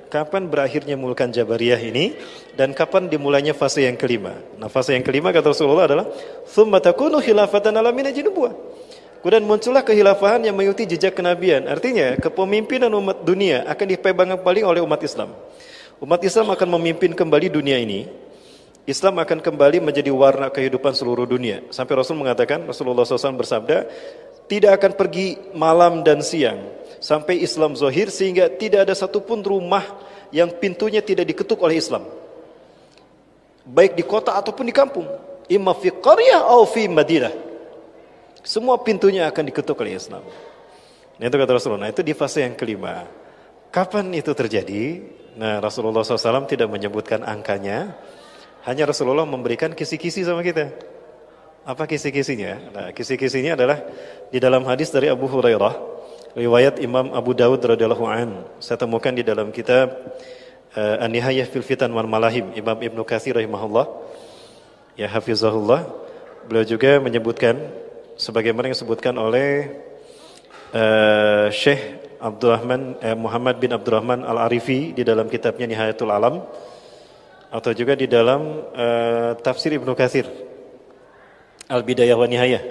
kapan berakhirnya Mulkan Jabariyah ini dan kapan dimulainya fase yang kelima. Nah, fase yang kelima kata Rasulullah adalah tsumma takunu khilafatan ala minhajin nubuwah. Kemudian muncullah kehilafahan yang mengikuti jejak kenabian. Artinya, kepemimpinan umat dunia akan dipegang kembali oleh umat Islam. Umat Islam akan memimpin kembali dunia ini. Islam akan kembali menjadi warna kehidupan seluruh dunia. Sampai Rasul mengatakan, Rasulullah SAW bersabda, tidak akan pergi malam dan siang sampai Islam zahir sehingga tidak ada satupun rumah yang pintunya tidak diketuk oleh Islam. Baik di kota ataupun di kampung. Imma fi qaryah atau fi Madinah. Semua pintunya akan diketuk oleh Islam. Nah, itu kata Rasulullah. Nah, itu di fase yang kelima. Kapan itu terjadi? Nah, Rasulullah SAW tidak menyebutkan angkanya. Hanya Rasulullah memberikan kisi-kisi sama kita. Apa kisi-kisinya? Nah, kisi-kisinya adalah di dalam hadis dari Abu Hurairah, riwayat Imam Abu Dawud radhiyallahu an. Saya temukan di dalam kitab An-Nihayah fil Fitan wal Malahim, Imam Ibnu Katsir rahimahullah, ya hafizahullah. Beliau juga menyebutkan sebagaimana yang disebutkan oleh Syekh Muhammad bin Abdurrahman Al-Arifi di dalam kitabnya Nihayatul Alam, atau juga di dalam tafsir Ibnu Katsir Al-Bidayah wa Nihayah.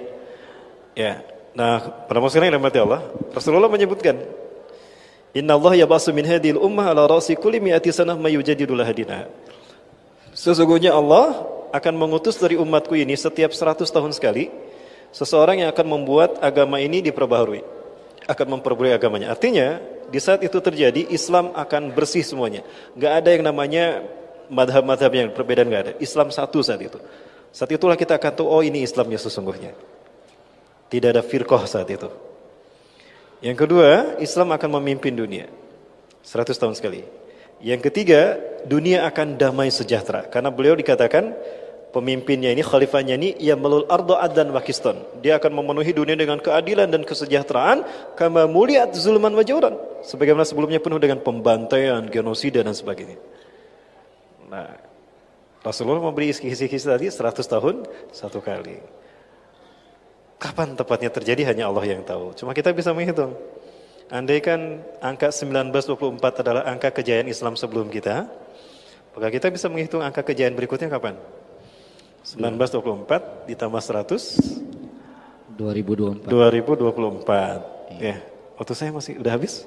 Ya. Nah, pada muslimin yang dirahmati Allah, Rasulullah menyebutkan, "Inna Allah yab'atsu min hadhil ummah ala ra'si kulli mi'ati sanah may yujadidu laha dinaha." Sesungguhnya Allah akan mengutus dari umatku ini setiap 100 tahun sekali seseorang yang akan membuat agama ini diperbaharui, akan memperbarui agamanya. Artinya, di saat itu terjadi, Islam akan bersih semuanya. Enggak ada yang namanya madhab-madhab yang perbedaan, enggak ada. Islam satu saat itu. Saat itulah kita akan tahu, oh ini Islamnya sesungguhnya. Tidak ada firqah saat itu. Yang kedua, Islam akan memimpin dunia 100 tahun sekali. Yang ketiga, dunia akan damai sejahtera. Karena beliau dikatakan, pemimpinnya ini, khalifahnya ini, yamalul ardo addan wa qistan. Dia akan memenuhi dunia dengan keadilan dan kesejahteraan, kama muliat zulman wa jawran. Sebagaimana sebelumnya penuh dengan pembantaian, genosida dan sebagainya. Nah, Rasulullah memberi kisi-kisi tadi 100 tahun satu kali. Kapan tepatnya terjadi hanya Allah yang tahu. Cuma kita bisa menghitung. Andaikan angka 1924 adalah angka kejayaan Islam sebelum kita, maka kita bisa menghitung angka kejayaan berikutnya kapan? 1924 ditambah 100 2024. Ya. Waktu saya masih udah habis?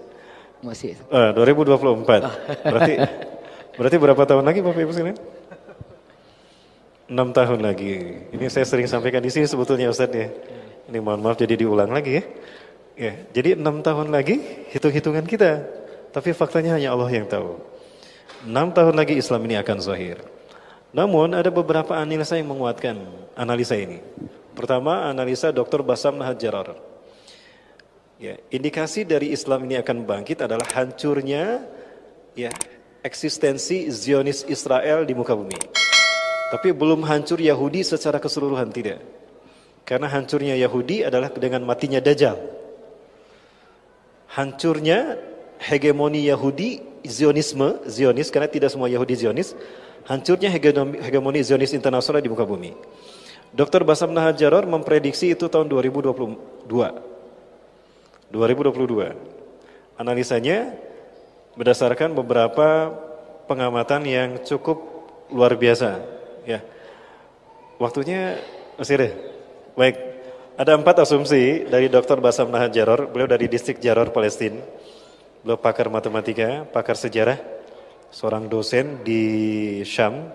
Masih. 2024. Berarti berapa tahun lagi Bapak Ibu sekalian? 6 tahun lagi. Ini saya sering sampaikan di sini sebetulnya Ustaz ya. Ini mohon maaf jadi diulang lagi ya. Ya, jadi 6 tahun lagi hitung-hitungan kita. Tapi faktanya hanya Allah yang tahu. 6 tahun lagi Islam ini akan zahir. Namun ada beberapa analisa yang menguatkan analisa ini. Pertama, analisa Dr. Bassam Nahjar. Ya, indikasi dari Islam ini akan bangkit adalah hancurnya ya eksistensi Zionis Israel di muka bumi. Tapi belum hancur Yahudi secara keseluruhan, tidak. Karena hancurnya Yahudi adalah dengan matinya Dajjal. Hancurnya hegemoni Yahudi, Zionis, karena tidak semua Yahudi Zionis. Hancurnya hegemoni Zionis internasional di muka bumi. Dr. Bassam Nahjar memprediksi itu tahun 2022. Analisanya berdasarkan beberapa pengamatan yang cukup luar biasa. Ya, waktunya masih ada. Baik, ada 4 asumsi dari Dr. Bassam Nahjar. Beliau dari distrik Jaror, Palestina. Beliau pakar matematika, pakar sejarah, seorang dosen di Syam.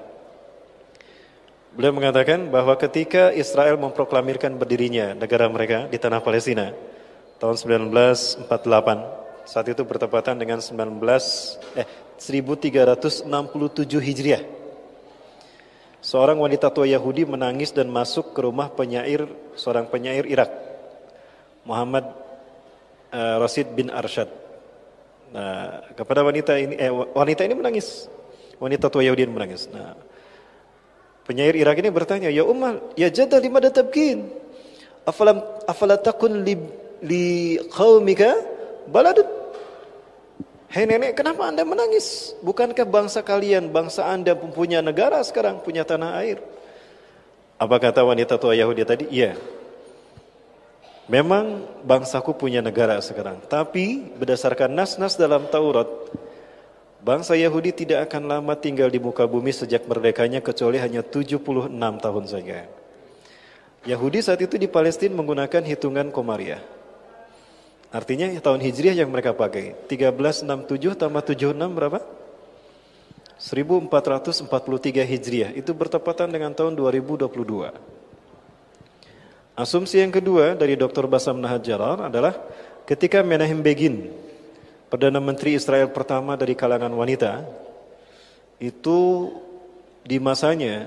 Beliau mengatakan bahwa ketika Israel memproklamirkan berdirinya negara mereka di tanah Palestina tahun 1948, saat itu bertepatan dengan 1367 Hijriah. Seorang wanita tua Yahudi menangis dan masuk ke rumah seorang penyair Irak, Muhammad Rashid bin Arshad. Nah, kepada wanita ini menangis. Wanita tua Yahudi menangis. Nah, penyair Irak ini bertanya, "Ya ummah, ya jadda limadha tabkin? Afala takun li qaumika baladun?" Hei nenek, kenapa Anda menangis? Bukankah bangsa kalian, bangsa Anda punya negara sekarang, punya tanah air? Apa kata wanita tua Yahudi tadi? Iya. Memang bangsaku punya negara sekarang. Tapi berdasarkan nas-nas dalam Taurat, Bangsa Yahudi tidak akan lama tinggal di muka bumi sejak merdekanya kecuali hanya 76 tahun saja. Yahudi saat itu di Palestina menggunakan hitungan Komariah. Artinya tahun Hijriah yang mereka pakai. 1367 tambah 76 berapa? 1443 Hijriah. Itu bertepatan dengan tahun 2022. Asumsi yang kedua dari Dr. Bassam Nahjar adalah ketika Menachem Begin, Perdana Menteri Israel pertama dari kalangan wanita, itu di masanya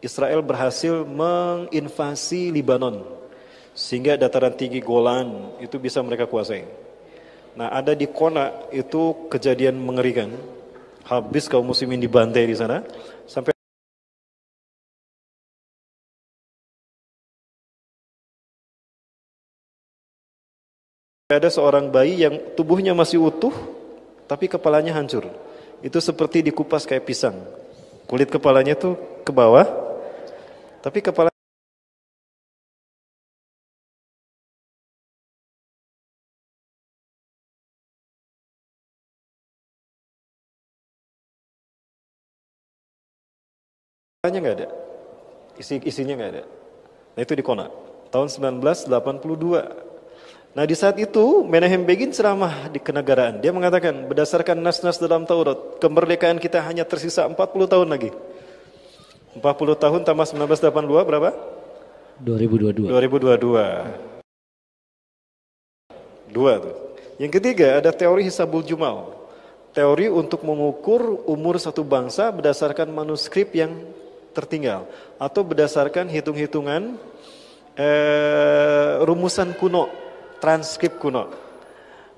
Israel berhasil menginvasi Libanon sehingga dataran tinggi Golan itu bisa mereka kuasai. Nah, ada di Kona itu kejadian mengerikan. Habis kaum muslimin dibantai di sana sampai ada seorang bayi yang tubuhnya masih utuh tapi kepalanya hancur. Itu seperti dikupas kayak pisang. Kulit kepalanya tuh ke bawah, tapi kepalanya nggak ada. Isinya nggak ada. Nah, itu di Kona tahun 1982. Nah, di saat itu Menachem Begin ceramah di kenegaraan. Dia mengatakan berdasarkan nas-nas dalam Taurat, kemerdekaan kita hanya tersisa 40 tahun lagi. 40 tahun tambah 1982 berapa? 2022. 2022. Dua tuh. Yang ketiga ada teori Hisabul Jumal. Teori untuk mengukur umur satu bangsa berdasarkan manuskrip yang tertinggal atau berdasarkan hitung-hitungan rumusan kuno, transkrip kuno.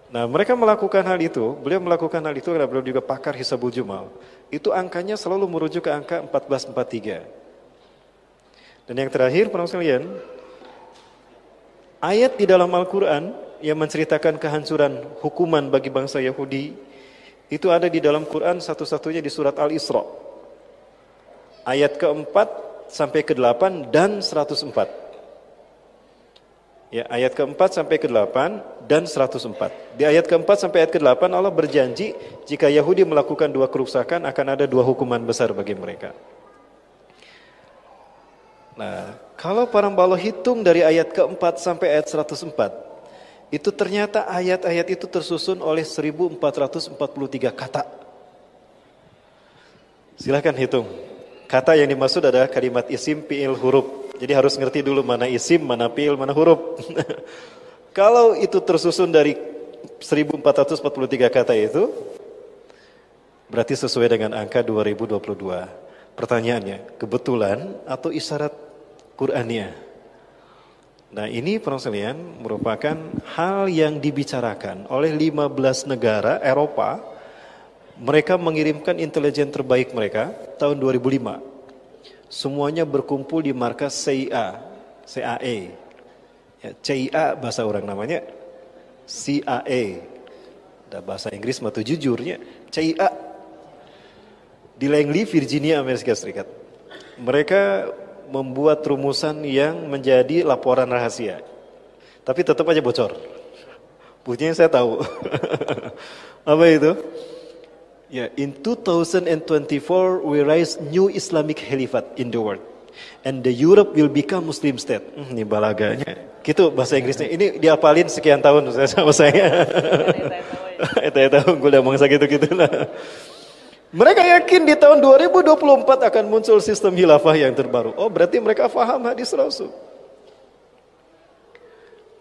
Nah, mereka melakukan hal itu, beliau melakukan hal itu karena beliau juga pakar Hisabul Jumal. Itu angkanya selalu merujuk ke angka 1443. Dan yang terakhir, para sekalian, ayat di dalam Al-Quran yang menceritakan kehancuran hukuman bagi bangsa Yahudi, itu ada di dalam Quran satu-satunya di surat Al-Isra. Ayat ke-4 sampai ke-8 dan 104. Ya, ayat ke-4 sampai ke-8 dan 104. Di ayat ke-4 sampai ayat ke-8 Allah berjanji jika Yahudi melakukan dua kerusakan akan ada dua hukuman besar bagi mereka. Nah, kalau para mbalo hitung dari ayat ke-4 sampai ayat 104, itu ternyata ayat-ayat itu tersusun oleh 1443 kata. Silakan hitung. Kata yang dimaksud adalah kalimat isim, fi'il, huruf. Jadi harus ngerti dulu mana isim, mana fi'il, mana huruf. Kalau itu tersusun dari 1443 kata itu, berarti sesuai dengan angka 2022. Pertanyaannya, kebetulan atau isyarat Qur'aniyah? Nah, ini para sekalian merupakan hal yang dibicarakan oleh 15 negara Eropa. Mereka mengirimkan intelijen terbaik mereka tahun 2005. Semuanya berkumpul di markas CIA, CAE. Ya, CIA bahasa orang namanya CIA. Dan bahasa Inggris mah tuh jujurnya CIA. Di Langley, Virginia, Amerika Serikat. Mereka membuat rumusan yang menjadi laporan rahasia. Tapi tetap aja bocor. Buktinya saya tahu. Apa itu? Ya, in 2024 we raise new Islamic Caliphate in the world, and the Europe will become Muslim state. Ini balaganya. Gitu bahasa Inggrisnya. Ini diapalin sekian tahun saya sama saya. Itu gue udah mangsa gitu-gitu lah. Mereka yakin di tahun 2024 akan muncul sistem khilafah yang terbaru. Oh, berarti mereka faham hadis Rasul.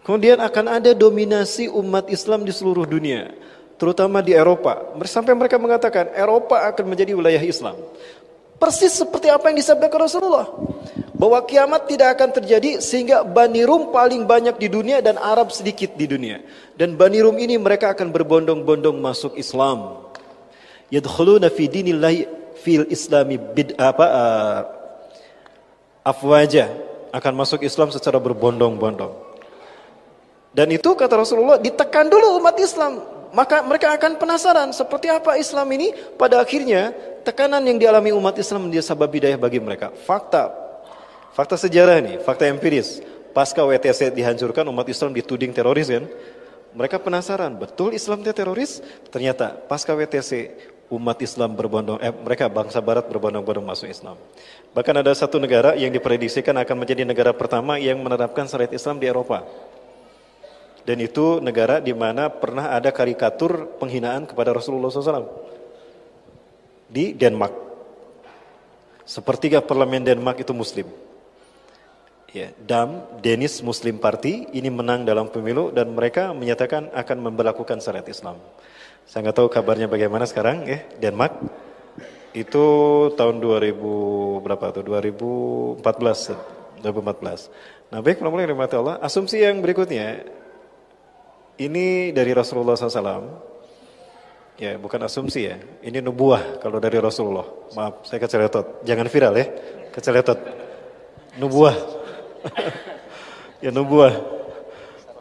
Kemudian akan ada dominasi umat Islam di seluruh dunia, terutama di Eropa. Sampai mereka mengatakan Eropa akan menjadi wilayah Islam. Persis seperti apa yang disampaikan Rasulullah, bahwa kiamat tidak akan terjadi sehingga Bani Rum paling banyak di dunia dan Arab sedikit di dunia. Dan Bani Rum ini mereka akan berbondong-bondong masuk Islam. Yadkhuluna fi dinillahi fil islami afwaja, akan masuk Islam secara berbondong-bondong. Dan itu kata Rasulullah ditekan dulu umat Islam. Maka mereka akan penasaran seperti apa Islam ini. Pada akhirnya tekanan yang dialami umat Islam menjadi sabab hidayah bagi mereka. Fakta sejarah nih, fakta empiris. Pasca WTC dihancurkan, umat Islam dituding teroris kan. Mereka penasaran, betul Islam itu teroris? Ternyata pasca WTC umat Islam mereka bangsa Barat berbondong-bondong masuk Islam. Bahkan ada satu negara yang diprediksikan akan menjadi negara pertama yang menerapkan syariat Islam di Eropa. Dan itu negara di mana pernah ada karikatur penghinaan kepada Rasulullah SAW. Di Denmark. Sepertiga parlemen Denmark itu Muslim. Ya, Danish Muslim Party ini menang dalam pemilu dan mereka menyatakan akan memberlakukan syariat Islam. Saya nggak tahu kabarnya bagaimana sekarang, Denmark. Itu tahun 2000 berapa tuh? 2014. Nah, baik, mulai dari mata Allah. Asumsi yang berikutnya, ini dari Rasulullah SAW. Ya, bukan asumsi ya. Ini nubuah kalau dari Rasulullah. Maaf, saya keceletot. Jangan viral ya, keceletot. Nubuah. Ya, nubuah.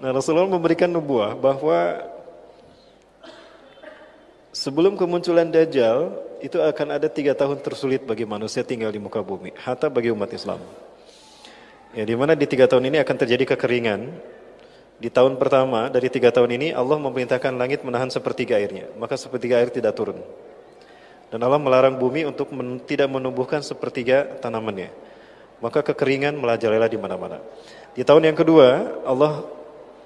Nah, Rasulullah memberikan nubuah bahwa sebelum kemunculan Dajjal itu akan ada 3 tahun tersulit bagi manusia tinggal di muka bumi, hatta bagi umat Islam. Ya, di mana di 3 tahun ini akan terjadi kekeringan. Di tahun pertama dari 3 tahun ini Allah memerintahkan langit menahan sepertiga airnya, maka sepertiga air tidak turun. Dan Allah melarang bumi untuk tidak menumbuhkan sepertiga tanamannya. Maka kekeringan merajalela di mana-mana. Di tahun yang kedua, Allah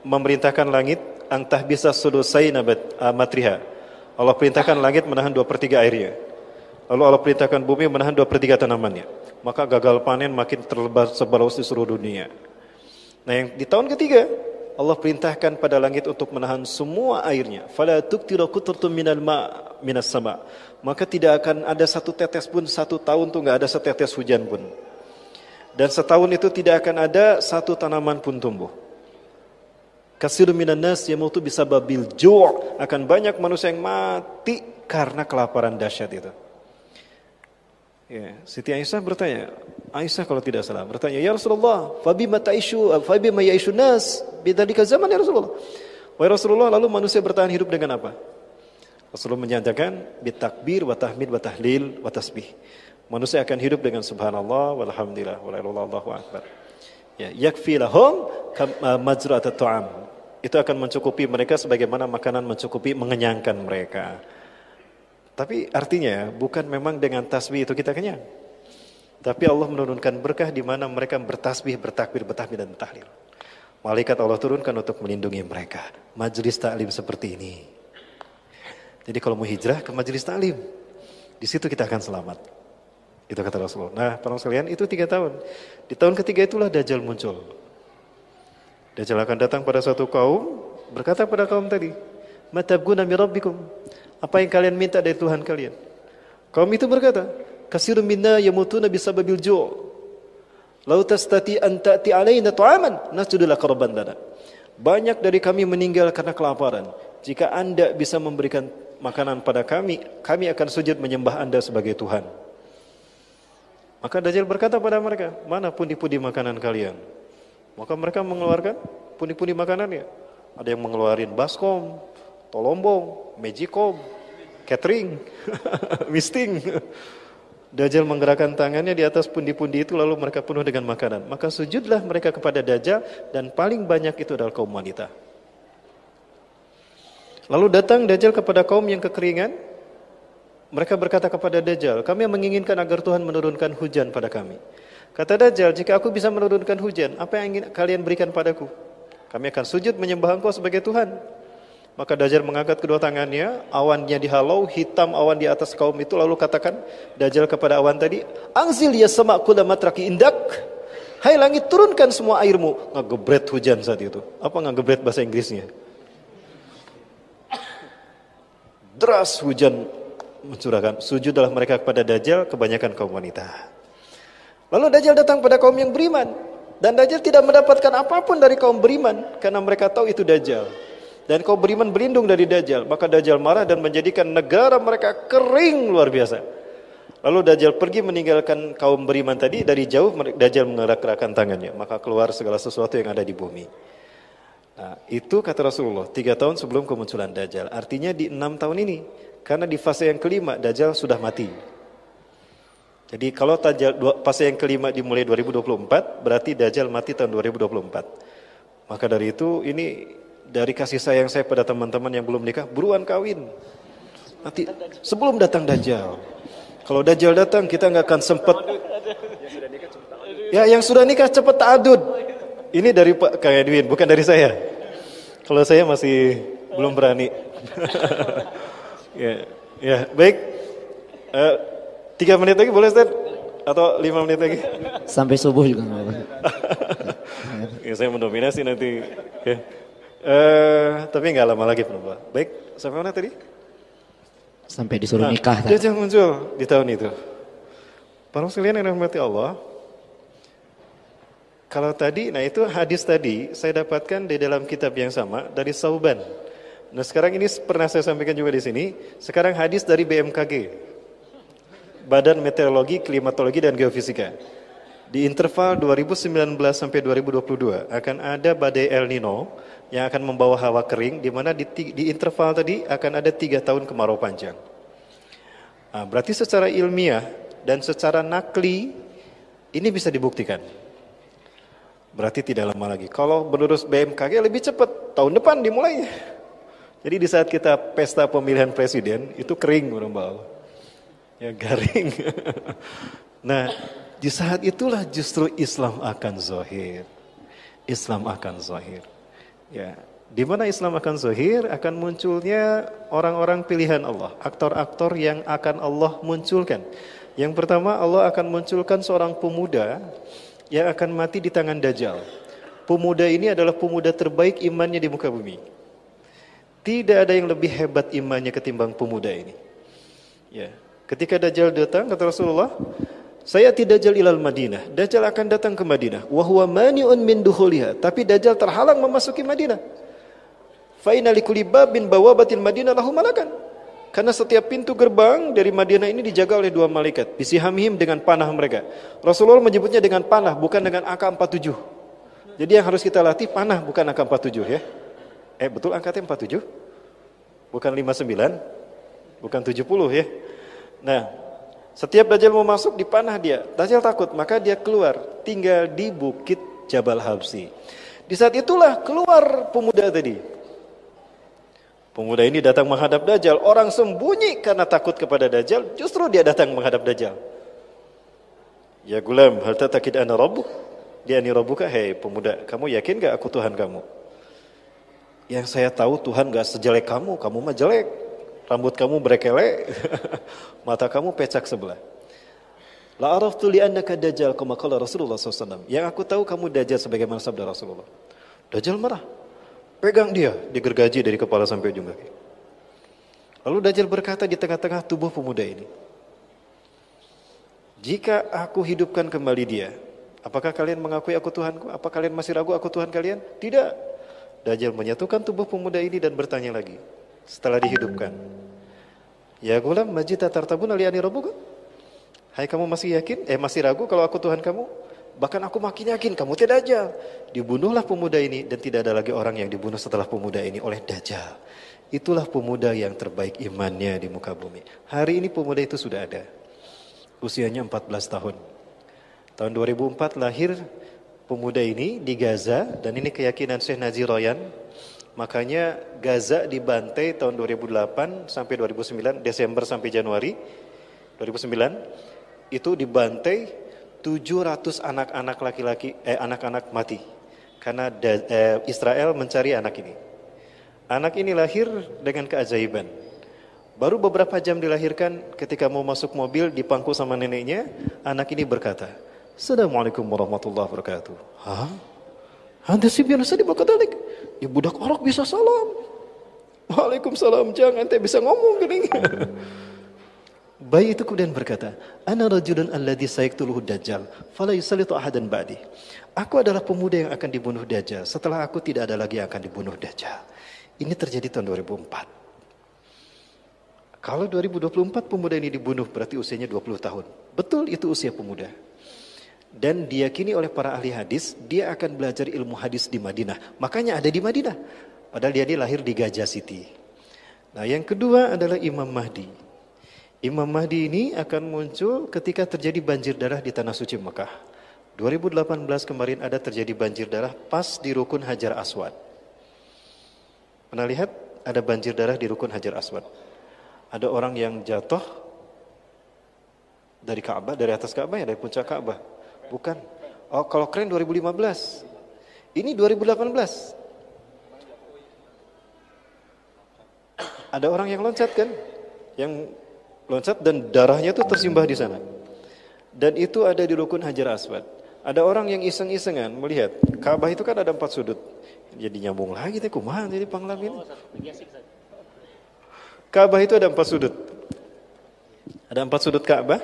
memerintahkan langit antah bisa sudusai matriha. Allah perintahkan langit menahan 2/3 airnya. Lalu Allah perintahkan bumi menahan 2/3 tanamannya. Maka gagal panen makin tersebar di seluruh dunia. Nah, yang di tahun ketiga, Allah perintahkan pada langit untuk menahan semua airnya. Fala tuqtiru qutrtum minas sama. Maka tidak akan ada satu tetes pun, 1 tahun tuh enggak ada setetes hujan pun. Dan setahun itu tidak akan ada satu tanaman pun tumbuh. Katsirun minan nas yamutu bisababil ju', akan banyak manusia yang mati karena kelaparan dahsyat itu. Ya, Siti Aisyah bertanya, Aisyah kalau tidak salah bertanya, "Ya Rasulullah, fabima ya'ishu nas bidzalika zaman ya Rasulullah?" Wahai Rasulullah, lalu manusia bertahan hidup dengan apa? Rasulullah menyatakan, bitakbir wa tahmid wa tahlil wa tasbih. Manusia akan hidup dengan subhanallah walhamdulillah wallahu akbar. Ya, yakfi lahum majra'at ta'am. Itu akan mencukupi mereka sebagaimana makanan mencukupi, mengenyangkan mereka. Tapi artinya bukan memang dengan tasbih itu kita kenyang. Tapi Allah menurunkan berkah di mana mereka bertasbih, bertakbir, bertahmid dan tahlil. Malaikat Allah turunkan untuk melindungi mereka. Majelis taklim seperti ini. Jadi kalau mau hijrah ke majelis taklim, di situ kita akan selamat. Itu kata Rasulullah. Nah, para sekalian, itu 3 tahun. Di tahun ketiga itulah Dajjal muncul. Dajjal akan datang pada suatu kaum, berkata pada kaum tadi, "Matabguna min rabbikum?" Apa yang kalian minta dari Tuhan kalian? Kaum itu berkata, "Katsirun minna yamutuna bisababil ju'. Lau tastati an ta'ti 'alaina ta'aman nasjudu laka rabban lana." Banyak dari kami meninggal karena kelaparan. Jika Anda bisa memberikan makanan pada kami, kami akan sujud menyembah Anda sebagai Tuhan. Maka Dajjal berkata pada mereka, "Mana pundi-pundi makanan kalian?" Maka mereka mengeluarkan pundi-pundi makanannya. Ada yang mengeluarkan baskom, tolombong, magicom, catering, misting. Dajjal menggerakkan tangannya di atas pundi-pundi itu, lalu mereka penuh dengan makanan. Maka sujudlah mereka kepada Dajjal, dan paling banyak itu adalah kaum wanita. Lalu datang Dajjal kepada kaum yang kekeringan. Mereka berkata kepada Dajjal, "Kami menginginkan agar Tuhan menurunkan hujan pada kami." Kata Dajjal, "Jika aku bisa menurunkan hujan, apa yang ingin kalian berikan padaku? Kami akan sujud menyembah Engkau sebagai Tuhan." Maka Dajjal mengangkat kedua tangannya, awannya dihalau, hitam awan di atas kaum itu, lalu katakan Dajjal kepada awan tadi, "Anzil ya sama' kulla matraki indak." Hai langit, turunkan semua airmu. Ngegebret hujan saat itu. Apa ngegebret bahasa Inggrisnya? Deras hujan mencurahkan. Sujudlah mereka kepada Dajjal, kebanyakan kaum wanita. Lalu Dajjal datang pada kaum yang beriman, dan Dajjal tidak mendapatkan apapun dari kaum beriman karena mereka tahu itu Dajjal. Dan kaum beriman berlindung dari Dajjal. Maka Dajjal marah dan menjadikan negara mereka kering luar biasa. Lalu Dajjal pergi meninggalkan kaum beriman tadi. Dari jauh Dajjal mengerak-gerakkan tangannya, maka keluar segala sesuatu yang ada di bumi. Nah, itu kata Rasulullah 3 tahun sebelum kemunculan Dajjal. Artinya di 6 tahun ini. Karena di fase yang kelima Dajjal sudah mati. Jadi kalau fase yang kelima dimulai 2024, berarti Dajjal mati tahun 2024. Maka dari itu, ini dari kasih sayang saya pada teman-teman yang belum nikah, buruan kawin. Nanti sebelum datang Dajjal. Kalau Dajjal datang kita nggak akan sempat. Ya yang sudah nikah cepat ta'adud. Ini dari Pak Kang Edwin, bukan dari saya. Kalau saya masih belum berani. ya baik. 3 menit lagi boleh Ustaz? Atau 5 menit lagi? Sampai subuh juga nggak apa-apa. Ya, saya mendominasi nanti. Ya. Tapi nggak lama lagi Pak. Baik, sampai mana tadi? Sampai disuruh nikah. Dajjal muncul di tahun itu. Para sekalian yang dirahmati Allah. Kalau tadi, nah itu hadis tadi saya dapatkan di dalam kitab yang sama dari Sauban. Nah sekarang ini pernah saya sampaikan juga di sini. Sekarang hadis dari BMKG. Badan Meteorologi, Klimatologi dan Geofisika. Di interval 2019 sampai 2022 akan ada badai El Nino yang akan membawa hawa kering, di mana di interval tadi akan ada 3 tahun kemarau panjang. Nah, berarti secara ilmiah dan secara nakli ini bisa dibuktikan. Berarti tidak lama lagi. Kalau menurut BMKG lebih cepat, tahun depan dimulainya. Jadi di saat kita pesta pemilihan presiden itu kering orang bawah. Ya garing. Nah, di saat itulah justru Islam akan zahir. Islam akan zahir. Ya, di mana Islam akan zahir akan munculnya orang-orang pilihan Allah, aktor-aktor yang akan Allah munculkan. Yang pertama Allah akan munculkan seorang pemuda yang akan mati di tangan Dajjal. Pemuda ini adalah pemuda terbaik imannya di muka bumi. Tidak ada yang lebih hebat imannya ketimbang pemuda ini. Ya. Ketika Dajjal datang, kata Rasulullah, saya tidak Dajjal ilal Madinah. Dajjal akan datang ke Madinah. Wa huwa mani'un min dukhuliha. Tapi Dajjal terhalang memasuki Madinah. Fa inna likulli babin bawabatil Madinah lahu malakan. Karena setiap pintu gerbang dari Madinah ini dijaga oleh 2 malaikat. Bisihamihim dengan panah mereka. Rasulullah menyebutnya dengan panah, bukan dengan AK-47. Jadi yang harus kita latih panah, bukan AK-47 ya. Betul angkatnya 47? Bukan 59? Bukan 70 ya. Nah, setiap Dajjal mau masuk dipanah dia. Dajjal takut, maka dia keluar, tinggal di bukit Jabal Habsi. Di saat itulah keluar pemuda tadi. Pemuda ini datang menghadap Dajjal. Orang sembunyi karena takut kepada Dajjal, justru dia datang menghadap Dajjal. Ya gulam, hal tatakid ana rabbuk? Dia ni rabbuka, hei pemuda, kamu yakin gak aku Tuhan kamu? Yang saya tahu Tuhan gak sejelek kamu mah jelek. Rambut kamu berkelek, mata kamu pecak sebelah. La araftu li annaka Dajjal kama qala Rasulullah SAW. Yang aku tahu kamu Dajjal sebagaimana sabda Rasulullah. Dajjal marah. Pegang dia, digergaji dari kepala sampai ujung kaki. Lalu Dajjal berkata di tengah-tengah tubuh pemuda ini, jika aku hidupkan kembali dia, apakah kalian mengakui aku Tuhanku? Apa kalian masih ragu aku Tuhan kalian? Tidak. Dajjal menyatukan tubuh pemuda ini dan bertanya lagi. Setelah dihidupkan, ya gulam majita tartabuna li'ani rabbuka? Hai kamu masih yakin? Masih ragu kalau aku Tuhan kamu? Bahkan aku makin yakin kamu tidak Dajjal. Dibunuhlah pemuda ini dan tidak ada lagi orang yang dibunuh setelah pemuda ini oleh Dajjal. Itulah pemuda yang terbaik imannya di muka bumi. Hari ini pemuda itu sudah ada. Usianya 14 tahun. Tahun 2004 lahir pemuda ini di Gaza, dan ini keyakinan Syekh Nazir Royan. Makanya Gaza dibantai tahun 2008 sampai 2009, Desember sampai Januari 2009 itu dibantai 700 anak-anak laki-laki, anak-anak mati karena Israel mencari anak ini. Anak ini lahir dengan keajaiban. Baru beberapa jam dilahirkan, ketika mau masuk mobil dipangku sama neneknya, anak ini berkata, Assalamualaikum warahmatullahi wabarakatuh. Hah? Anda sih biasa dibakadalik. Ya budak orok bisa salam. Waalaikumsalam, jangan ente bisa ngomong gini. Bayi itu kemudian berkata, Ana rajulun alladhi sayaktuluhu Dajjal, fala yusallitu ahadan ba'di. Aku adalah pemuda yang akan dibunuh Dajjal. Setelah aku tidak ada lagi yang akan dibunuh Dajjal. Ini terjadi tahun 2004. Kalau 2024 pemuda ini dibunuh berarti usianya 20 tahun. Betul itu usia pemuda. Dan diyakini oleh para ahli hadis, dia akan belajar ilmu hadis di Madinah. Makanya ada di Madinah. Padahal dia lahir di Gajah City. Nah yang kedua adalah Imam Mahdi. Imam Mahdi ini akan muncul ketika terjadi banjir darah di Tanah Suci Mekah. 2018 kemarin ada terjadi banjir darah pas di Rukun Hajar Aswad. Pernah lihat ada banjir darah di Rukun Hajar Aswad? Ada orang yang jatuh dari Ka'bah, dari atas Ka'bah ya, dari puncak Ka'bah. Bukan. Oh, kalau keren 2015. Ini 2018. Ada orang yang loncat kan? Yang loncat dan darahnya itu tersimbah di sana. Dan itu ada di rukun Hajar Aswad. Ada orang yang iseng-isengan melihat Ka'bah itu kan ada 4 sudut. Jadi nyambung lagi teh kumaha jadi panglam ini. Ka'bah itu ada 4 sudut. Ada 4 sudut Ka'bah.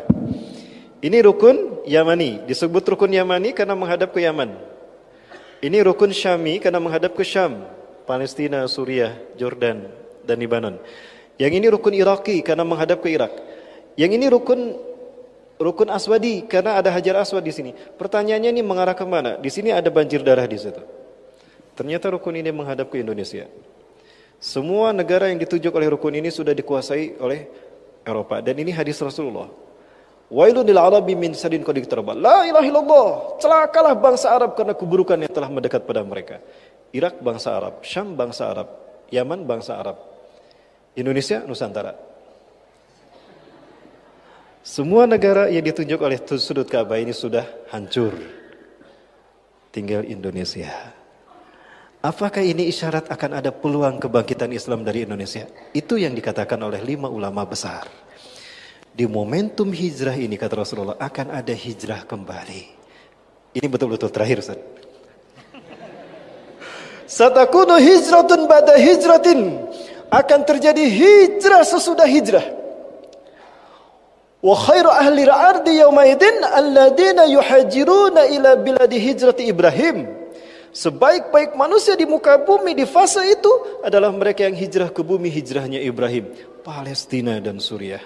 Ini rukun Yamani, disebut rukun Yamani karena menghadap ke Yaman. Ini rukun Syami karena menghadap ke Syam, Palestina, Suriah, Jordan, dan Lebanon. Yang ini rukun Iraki karena menghadap ke Irak. Yang ini rukun Aswadi karena ada Hajar Aswad di sini. Pertanyaannya ini mengarah ke mana? Di sini ada banjir darah di situ. Ternyata rukun ini menghadap ke Indonesia. Semua negara yang ditunjuk oleh rukun ini sudah dikuasai oleh Eropa. Dan ini hadis Rasulullah. Wailun lil Arabi min sadin qad iqtaraba. La ilaha illallah. Celakalah bangsa Arab karena keburukan yang telah mendekat pada mereka. Irak bangsa Arab, Syam bangsa Arab, Yaman bangsa Arab. Indonesia Nusantara. Semua negara yang ditunjuk oleh sudut Ka'bah ini sudah hancur. Tinggal Indonesia. Apakah ini isyarat akan ada peluang kebangkitan Islam dari Indonesia? Itu yang dikatakan oleh 5 ulama besar. Di momentum hijrah ini kata Rasulullah akan ada hijrah kembali. Ini betul-betul terakhir Ustaz. Satakunu hijratun ba'da hijratin. Akan terjadi hijrah sesudah hijrah. Wa khairu ahli al-ardi yawma idin alladziina yuhajiruna ila biladi hijrati Ibrahim. Sebaik-baik manusia di muka bumi di fase itu adalah mereka yang hijrah ke bumi hijrahnya Ibrahim, Palestina dan Suriah.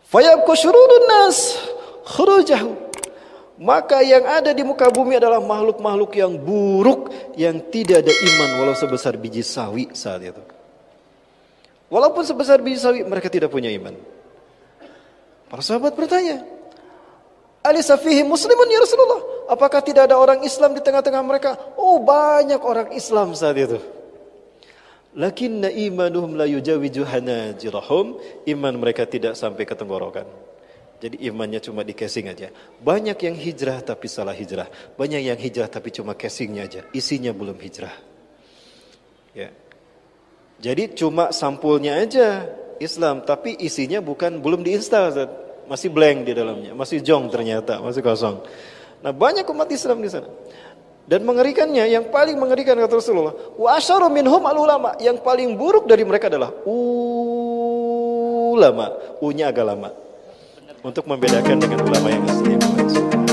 Fayabqa syururun nas khurujahu. Maka yang ada di muka bumi adalah makhluk-makhluk yang buruk yang tidak ada iman walau sebesar biji sawi saat itu. Walaupun sebesar biji sawi mereka tidak punya iman. Para sahabat bertanya, "Alisa fihi muslimun ya Rasulullah?" Apakah tidak ada orang Islam di tengah-tengah mereka? Oh, banyak orang Islam saat itu. Lakinna imanuhum la yujawiju hanajirahum. Iman mereka tidak sampai ke tenggorokan. Jadi imannya cuma di casing aja. Banyak yang hijrah tapi salah hijrah. Banyak yang hijrah tapi cuma casingnya aja. Isinya belum hijrah. Ya. Jadi cuma sampulnya aja Islam, tapi isinya belum diinstal, masih blank di dalamnya, masih jong ternyata, masih kosong. Nah banyak umat Islam di sana. Dan mengerikannya, yang paling mengerikan kata Rasulullah, wa asyaru minhum al-ulama, yang paling buruk dari mereka adalah ulama, u-nya agak lama, untuk membedakan dengan ulama yang asli.